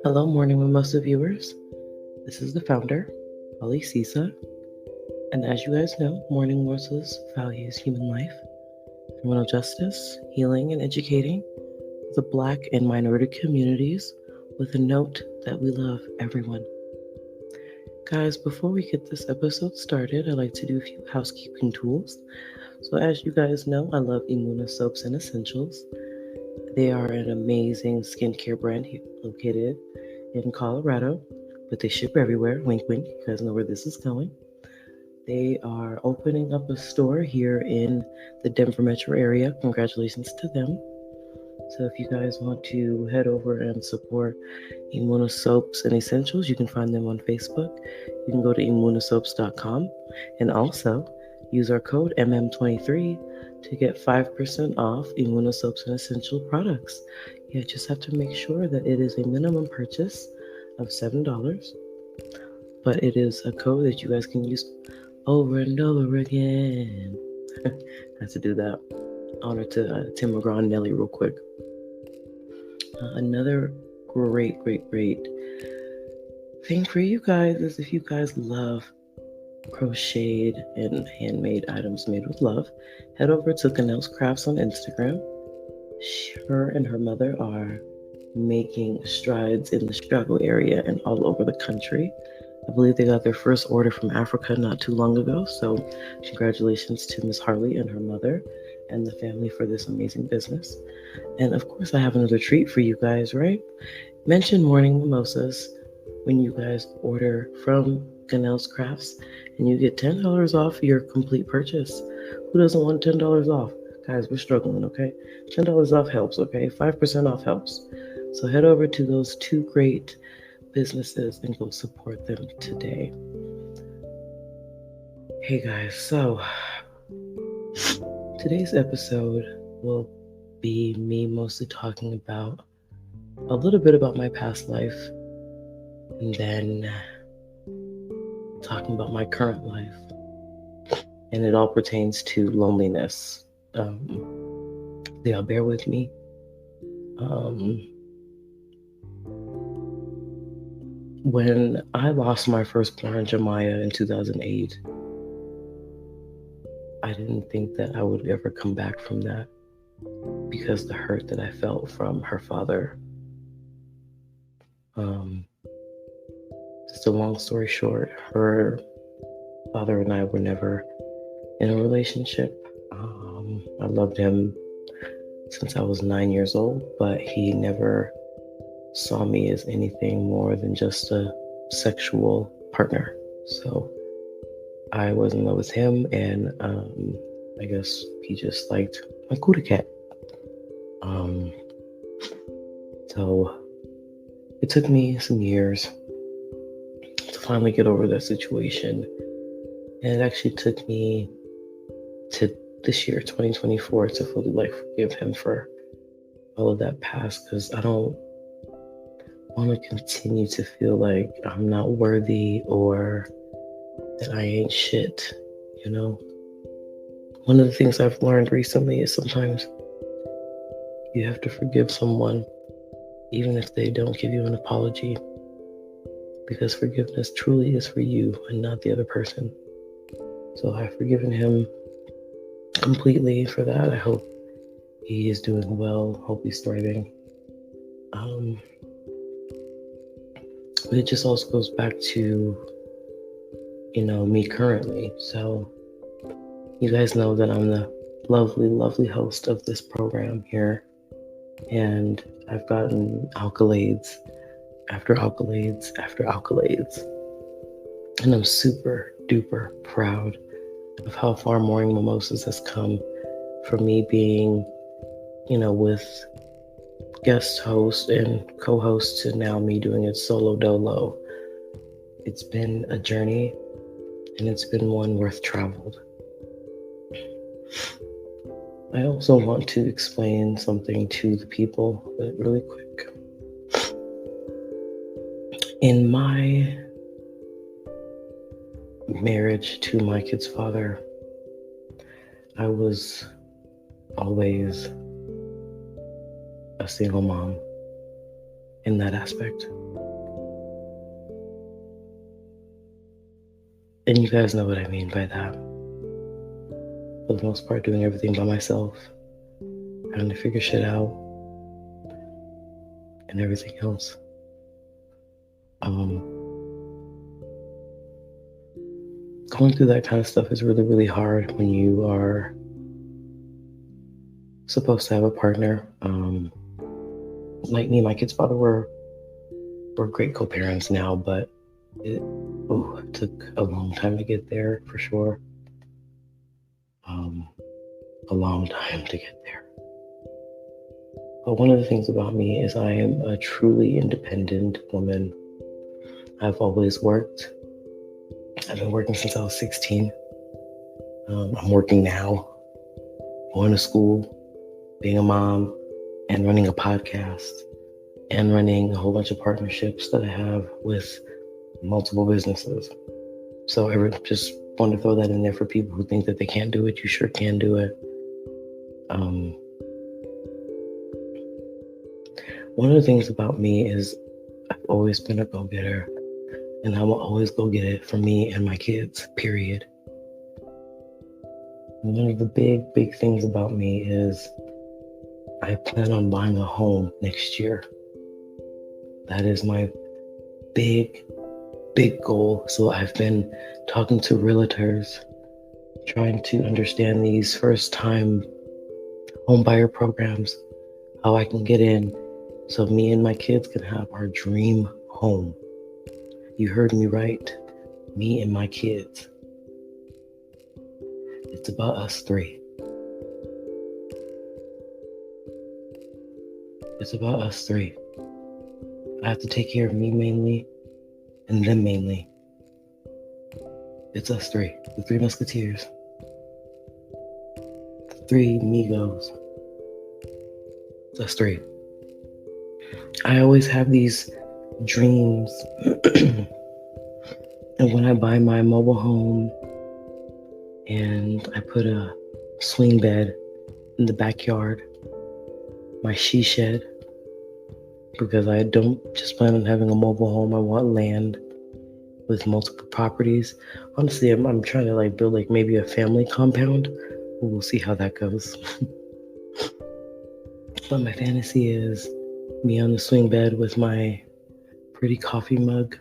Hello, Morning Mimosa viewers. This is the founder, Ali Sisa, and as you guys know, Morning Mimosas values human life, criminal justice, healing, and educating the Black and minority communities with a note that we love everyone. Guys, before we get this episode started, I'd like to do a few housekeeping tools. So as you guys know, I love Imuna Soaps and Essentials. They are an amazing skincare brand located in Colorado, but they ship everywhere. Wink, wink. You guys know where this is going. They are opening up a store here in the Denver metro area. Congratulations to them. So if you guys want to head over and support Imuna Soaps and Essentials, you can find them on Facebook. You can go to immunasoaps.com and also use our code MM23 to get 5% off Imuna Soaps and Essential products. You just have to make sure that it is a minimum purchase of $7, but it is a code that you guys can use over and over again. I had to do that. Honor to Tim McGraw and Nelly real quick. Another great thing for you guys is if you guys love crocheted and handmade items made with love, head over to Canel's Crafts on Instagram. Her and her mother are making strides in the Chicago area and all over the country. I believe they got their first order from Africa not too long ago, so congratulations to Miss Harley and her mother and the family for this amazing business. And of course, I have another treat for you guys, right? Mention Morning Mimosas when you guys order from Canel's Crafts, and you get $10 off your complete purchase. Who doesn't want $10 off? Guys, we're struggling, okay? $10 off helps, okay? 5% off helps. So head over to those two great businesses and go support them today. Hey guys, so today's episode will be me mostly talking about a little bit about my past life and then talking about my current life. And it all pertains to loneliness. Bear with me. When I lost my firstborn, Jemiah, in 2008, I didn't think that I would ever come back from that because the hurt that I felt from her father. Just a long story short, her father and I were never in a relationship. I loved him since I was 9 years old, but he never saw me as anything more than just a sexual partner. So I was in love with him, and I guess he just liked my cootie cat. So it took me some years to finally get over that situation, and it actually took me to this year, 2024, to fully forgive him for all of that past, because I don't want to continue to feel like I'm not worthy or that I ain't shit, you know? One of the things I've learned recently is sometimes you have to forgive someone even if they don't give you an apology, because forgiveness truly is for you and not the other person. So I've forgiven him completely for that. I hope he is doing well, hope he's thriving. But it just also goes back to, me currently. So you guys know that I'm the lovely host of this program here, and I've gotten accolades after accolades after accolades, and I'm super duper proud of how far Morning Mimosas has come from me being, with guest host and co-host to now me doing it solo dolo. It's been a journey, and it's been one worth traveled. I also want to explain something to the people really quick. In my marriage to my kid's father, I was always a single mom in that aspect. You guys know what I mean by that. For the most part, doing everything by myself, having to figure shit out, and everything else. Going through that kind of stuff is really, really hard when you are supposed to have a partner. Like me and my kid's father, we're great co-parents now, but it took a long time to get there, for sure. A long time to get there. But one of the things about me is I am a truly independent woman. I've always worked. I've been working since I was 16. I'm working now, going to school, being a mom, and running a podcast, and running a whole bunch of partnerships that I have with multiple businesses. So I just want to throw that in there for people who think that they can't do it. You sure can do it. One of the things about me is I've always been a go-getter, and I will always go get it for me and my kids, period. One of the big things about me is I plan on buying a home next year. That is my big goal. So I've been talking to realtors, trying to understand these first-time home buyer programs, how I can get in so me and my kids can have our dream home. You heard me right. Me and my kids. It's about us three. It's about us three. I have to take care of me mainly and them mainly. It's us three. The three musketeers. The three Migos. It's us three. I always have these dreams. And when I buy my mobile home and I put a swing bed in the backyard, my she shed, because I don't just plan on having a mobile home. I want land with multiple properties. Honestly, I'm trying to build maybe a family compound. We'll see how that goes. But my fantasy is me on the swing bed with my pretty coffee mug,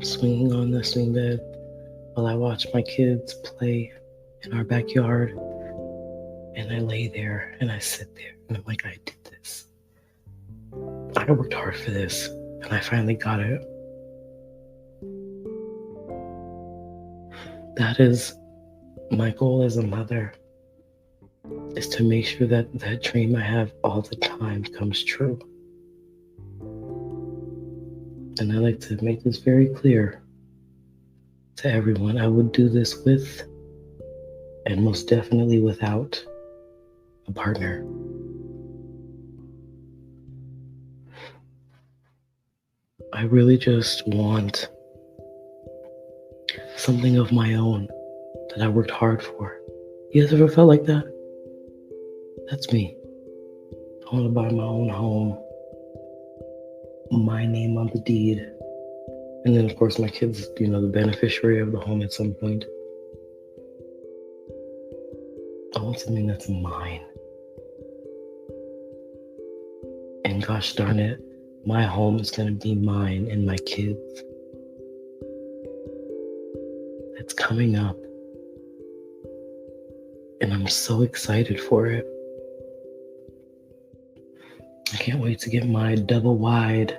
swinging on the swing bed while I watch my kids play in our backyard. And I lay there and I sit there and I'm like, I did this. I worked hard for this and I finally got it. That is my goal as a mother, is to make sure that that dream I have all the time comes true. And I like to make this very clear to everyone. I would do this with, and most definitely without, a partner. I really just want something of my own that I worked hard for. You guys ever felt like that? That's me. I want to buy my own home, my name on the deed, and then of course my kids, the beneficiary of the home at some point. I want something that's mine. And gosh darn it, my home is going to be mine and my kids. It's coming up. And I'm so excited for it. I can't wait to get my double wide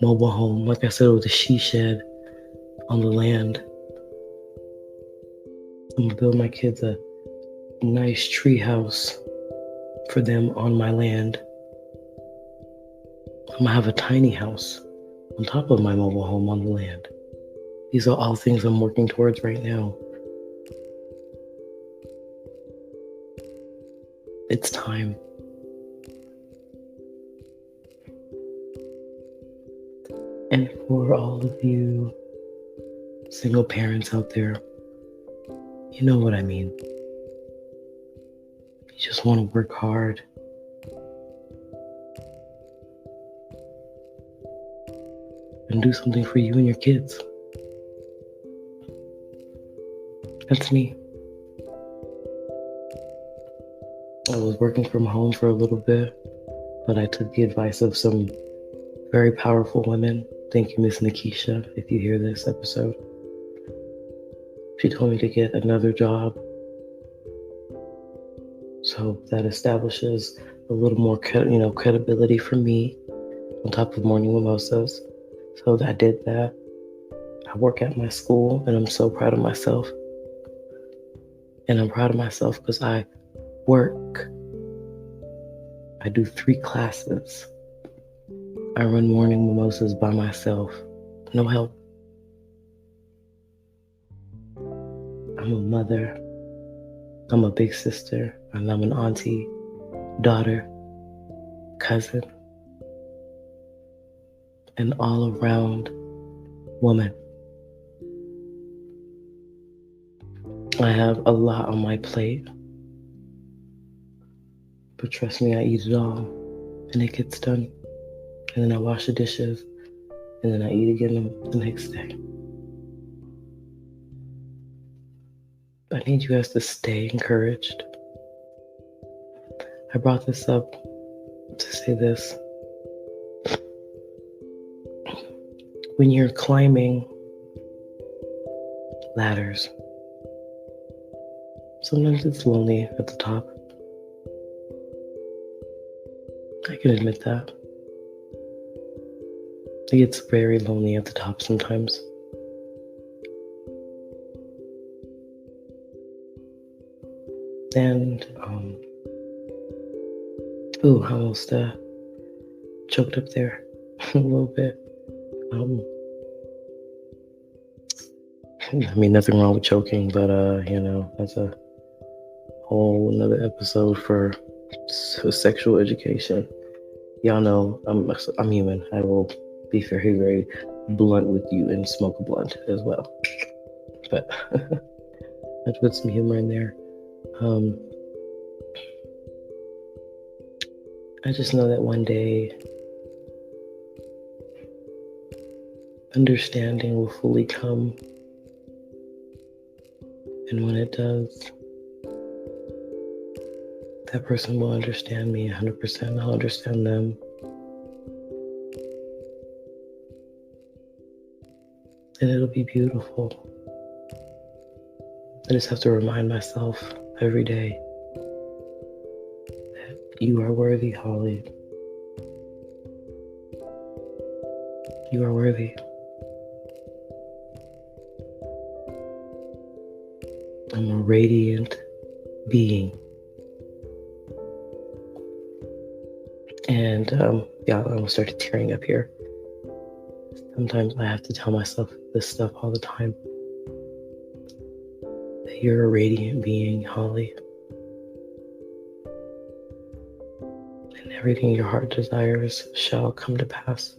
mobile home, like I said, with a she shed on the land. I'm gonna build my kids a nice tree house for them on my land. I'm gonna have a tiny house on top of my mobile home on the land. These are all things I'm working towards right now. It's time. And for all of you single parents out there, you know what I mean. You just want to work hard. And do something for you and your kids. That's me. I was working from home for a little bit, but I took the advice of some very powerful women. Thank you, Miss Nikisha, if you hear this episode. She told me to get another job, so that establishes a little more, credibility for me on top of morning mimosas. So I did that. I work at my school, and I'm so proud of myself. And I'm proud of myself because I work. I do 3 classes. I run morning mimosas by myself. No help. I'm a mother. I'm a big sister. And I'm an auntie, daughter, cousin, an all-around woman. I have a lot on my plate. But trust me, I eat it all. And it gets done. And then I wash the dishes. And then I eat again the next day. I need you guys to stay encouraged. I brought this up to say this. When you're climbing ladders, sometimes it's lonely at the top. I can admit that. It gets very lonely at the top sometimes. And, I almost choked up there a little bit. I mean, nothing wrong with choking, but, that's a whole another episode for sexual education. Y'all know I'm human. I will be very, very blunt with you and smoke a blunt as well. But I put some humor in there. I just know that one day understanding will fully come. And when it does, that person will understand me 100%. I'll understand them. And it'll be beautiful. I just have to remind myself every day that you are worthy, Holly. You are worthy. I'm a radiant being. And I almost started tearing up here. Sometimes I have to tell myself this stuff all the time. That you're a radiant being, Holly. And everything your heart desires shall come to pass.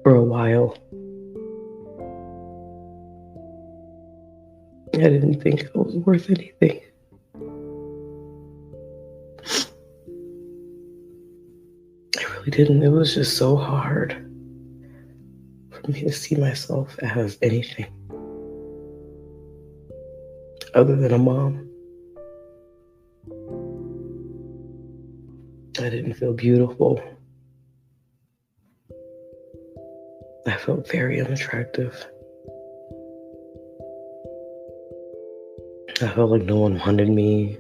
For a while, I didn't think I was worth anything. I really didn't. It was just so hard for me to see myself as anything other than a mom. I didn't feel beautiful. I felt very unattractive. I felt like no one wanted me.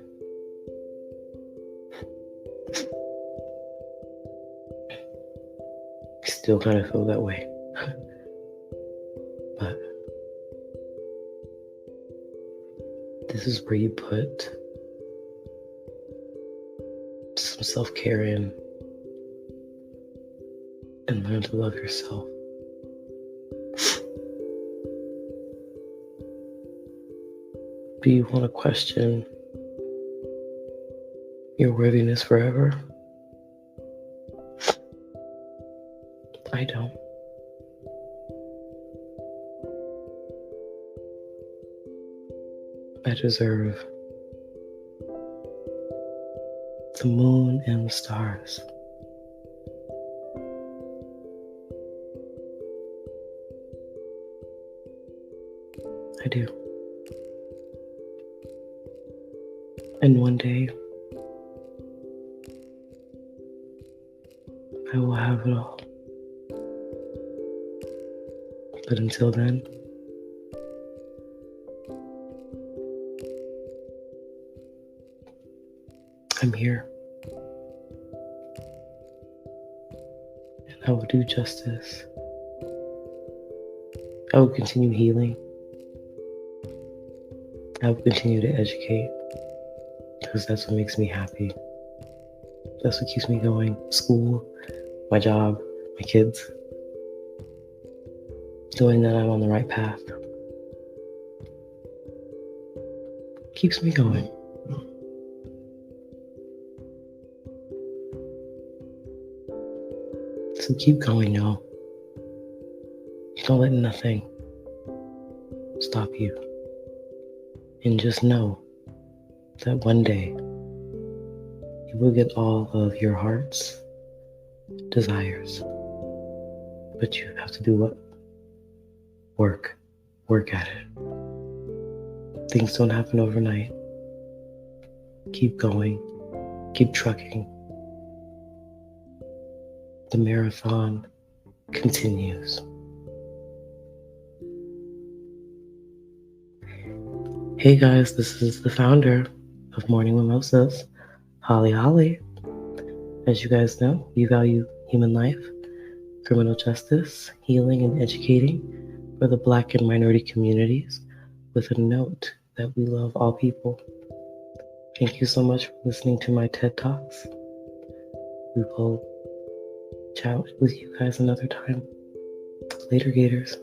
I still kind of feel that way. But this is where you put some self-care in and learn to love yourself. Do you want to question your worthiness forever? I don't. deserve the moon and the stars. I do. And one day, I will have it all. But until then, I'm here. And I will do justice. I will continue healing. I will continue to educate. Because that's what makes me happy. That's what keeps me going. School, my job, my kids. Knowing that I'm on the right path keeps me going. So keep going, y'all. Don't let nothing stop you. And just know that one day you will get all of your heart's desires. But you have to do what? Work. Work at it. Things don't happen overnight. Keep going. Keep trucking. The marathon continues. Hey guys, this is the founder of Morning Mimosas, Holly. As you guys know, we value human life, criminal justice, healing, and educating for the Black and minority communities, with a note that we love all people. Thank you so much for listening to my TED Talks. We will chat with you guys another time. Later, Gators.